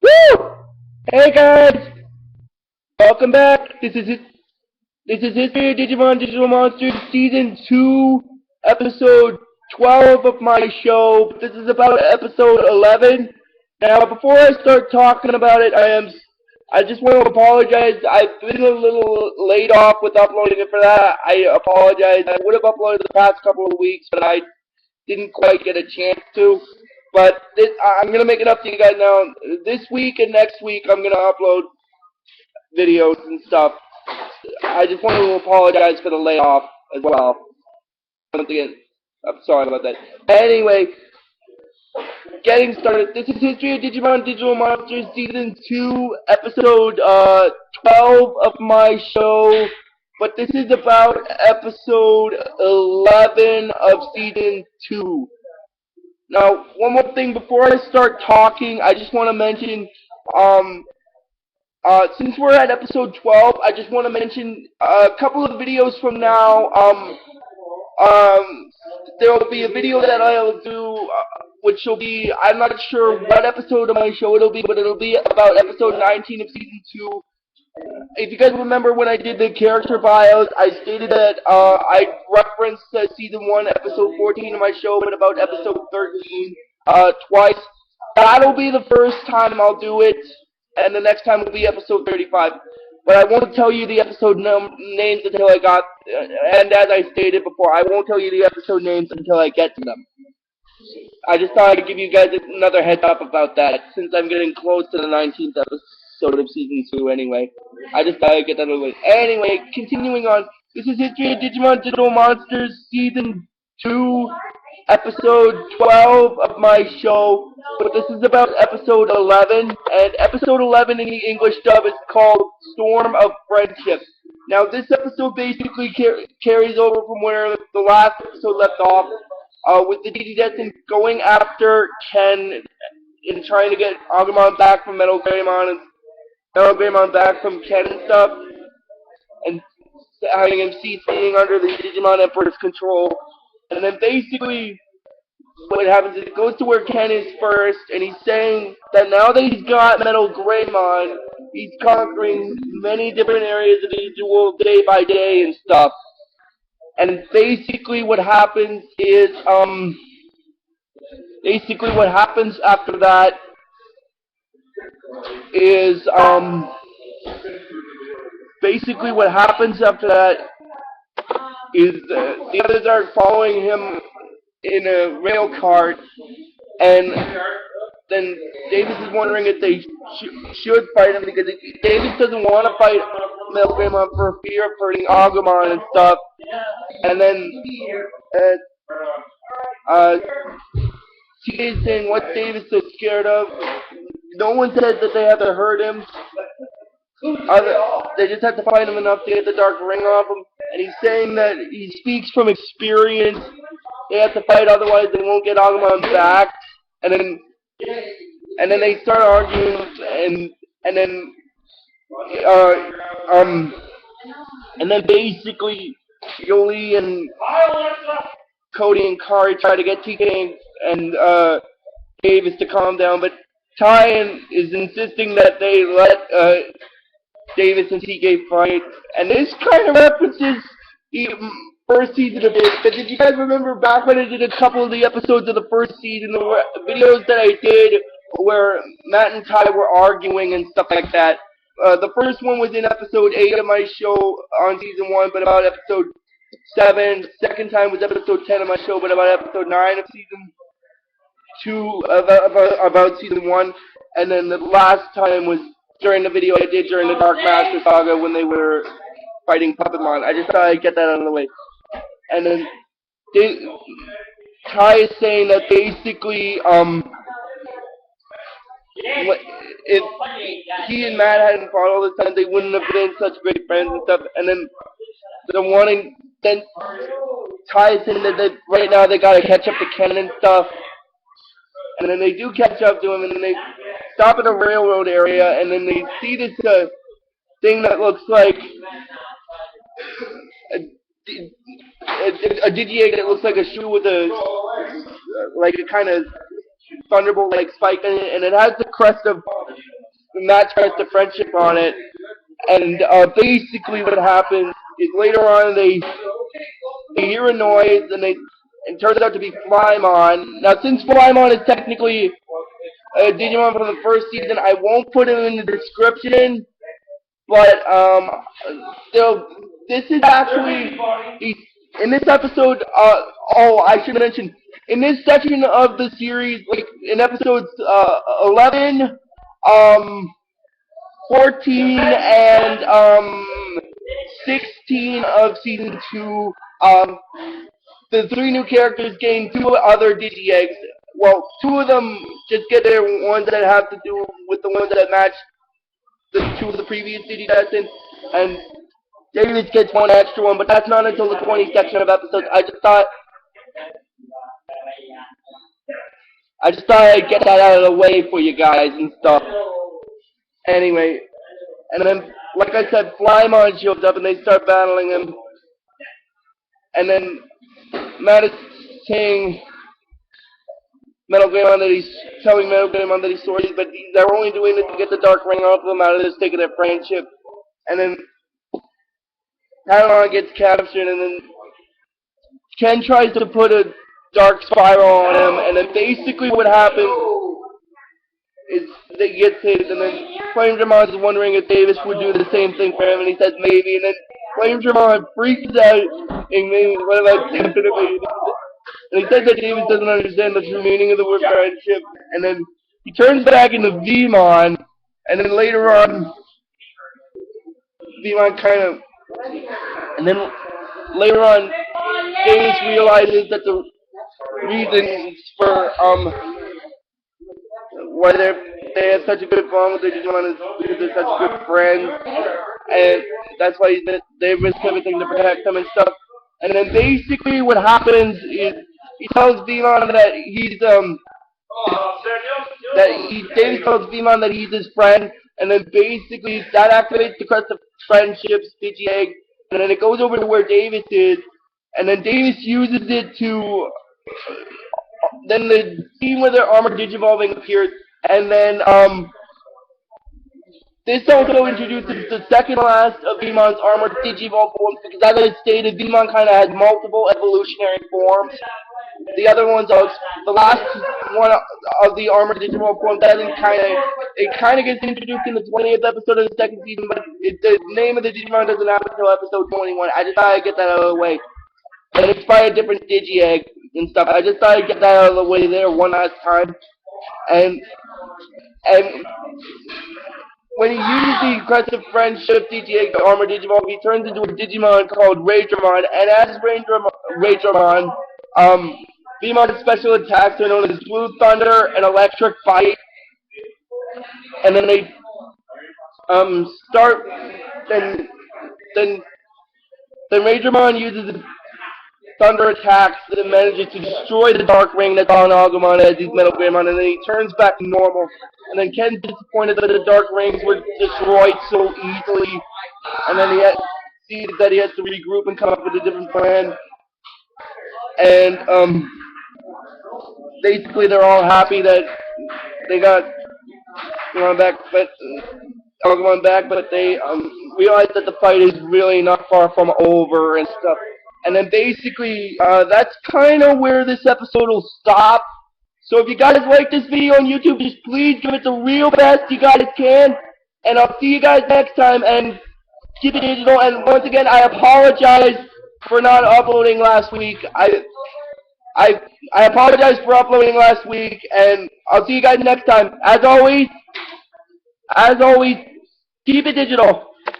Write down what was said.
Woo! Hey guys, welcome back. This is History of Digimon Digital Monsters Season 2, Episode 12 of my show. This is about Episode 11. Now, before I start talking about it, I just want to apologize. I've been a little laid off with uploading it. For that, I apologize. I would have uploaded the past couple of weeks, but I didn't quite get a chance to. But I'm going to make it up to you guys now. This week and next week, I'm going to upload videos and stuff. I just want to apologize for the layoff as well. Once again, I'm sorry about that. Anyway, getting started. This is History of Digimon Digital Monsters Season 2, Episode 12 of my show. But this is about Episode 11 of Season 2. Now, one more thing before I start talking, I just want to mention, since we're at episode 12, I just want to mention a couple of videos from now. There will be a video that I'll do, which will be, I'm not sure what episode of my show it'll be, but it'll be about episode 19 of season 2. If you guys remember when I did the character bios, I stated that I referenced season 1, episode 14 of my show, but about episode 13 twice. That'll be the first time I'll do it, and the next time will be episode 35. But I won't tell you the episode names until I got, and as I stated before, I won't tell you the episode names until I get to them. I just thought I'd give you guys another heads up about that, since I'm getting close to the 19th episode of season 2 anyway. I just thought I'd get that over with. Anyway, continuing on, this is History of Digimon Digital Monsters Season 2, Episode 12 of my show. But this is about Episode 11, and Episode 11 in the English dub is called Storm of Friendship. Now, this episode basically carries over from where the last episode left off, with the Digidestin going after Ken and trying to get Agumon back from Metal Greymon and Metal Greymon back from Ken and stuff, and having him CCing under the Digimon Emperor's control. And then basically, what happens is it goes to where Ken is first, and he's saying that now that he's got Metal Greymon, he's conquering many different areas of the Digivolved day by day and stuff. And basically what happens is, after that is, the others are following him in a rail cart, and then Davis is wondering if they should fight him, because Davis doesn't want to fight Metal Greymon for fear of hurting Agumon and stuff. And then TK is saying what Davis is so scared of. No one says that they have to hurt him. They just have to fight him enough to get the dark ring off him. And he's saying that he speaks from experience. They have to fight, otherwise they won't get Agumon back. And then they start arguing, and then basically Yoli and Cody and Kari try to get TK and Davis to calm down, but Ty is insisting that they let Davis and TK fight, and this kind of references the first season of it. But did you guys remember back when I did a couple of the episodes of the first season, the videos that I did where Matt and Ty were arguing and stuff like that? The first one was in episode 8 of my show on season 1, but about episode 7. Second time was episode 10 of my show, but about episode 9 of season 2, about season 1. And then the last time was during the video I did during the Dark Master Saga when they were fighting Puppetmon. I just thought I'd get that out of the way. And then Ty is saying that basically, if he and Matt hadn't fought all this time, they wouldn't have been such great friends and stuff. And then then Ty is saying that right now they gotta catch up to Ken and stuff. And then they do catch up to him, and then they stop at a railroad area, and then they see this thing that looks like a Digi-Egg that looks like a shoe with a like a kind of thunderbolt like spike in it, and it has the crest of the match crest of friendship on it. And basically, what happens is later on they hear a noise, and it turns out to be Flymon. Now, since Flymon is technically a Digimon from the first season, I won't put him in the description. But still, this is actually in this episode. Oh, I should mention in this section of the series, like in episodes 11, 14, and 16 of season 2. The 3 new characters gain 2 other Digi-Eggs. Well, 2 of them just get their ones that have to do with the ones that match the 2 of the previous Digi-Destin, and Davis gets 1 extra one, but that's not until the 20 section of episodes. I just thought I'd get that out of the way for you guys and stuff. Anyway, and then, like I said, Flymon shows up and they start battling him, and then Matt is saying Metal Greymon that he's telling Metal Greymon that he's sorry, but they're only doing it to get the Dark Ring off them out of this, taking their friendship. And then Agumon gets captured, and then Ken tries to put a dark spiral on him, and then basically what happens is that he gets hit, and then Flamedramon is wondering if Davis would do the same thing for him, and he says maybe, and then Flamedramon freaks out, and maybe what about definitely. And he says that Davis doesn't understand the true meaning of the word friendship, and then he turns back into Veemon, and then later on, Veemon kind of, and then later on, Davis realizes that the reasons for why they have such a good bond with their Digimon is because they're such good friends, and that's why they risk everything to protect them and stuff. And then basically what happens is he tells Veemon that Davis tells Veemon that he's his friend, and then basically that activates the crest of friendships, Digi-Egg, and then it goes over to where Davis is, and then Davis uses it to, then the scene where their armor Digivolving appears, and then this also introduces the second last of Veemon's armored Digivolve forms, because as I stated, Veemon kind of has multiple evolutionary forms. The other ones are, the last one of the armored Digivolve forms it kind of gets introduced in the 20th episode of the second season, but the name of the Digimon doesn't happen until episode 21. I just thought I'd get that out of the way. And it's by a different Digi-Egg and stuff. I just thought I'd get that out of the way there one last time. And when he uses the aggressive friendship Digi-Egg, the armored Digivolve, he turns into a Digimon called Raidramon, and as Raidramon, Veemon's special attacks are known as Blue Thunder and Electric Fight, and then they then Raidramon uses thunder attacks that manages to destroy the Dark Ring that's on Agumon as he's Metal Greymon, and then he turns back to normal. And then Ken's disappointed that the Dark Rings were destroyed so easily, and then he sees that he has to regroup and come up with a different plan. And basically they're all happy that they got Agumon back, but they realize that the fight is really not far from over and stuff. And then basically, that's kind of where this episode will stop. So if you guys like this video on YouTube, just please give it the real best you guys can. And I'll see you guys next time, and keep it digital. And once again, I apologize for not uploading last week. I apologize for uploading last week, and I'll see you guys next time. As always, keep it digital.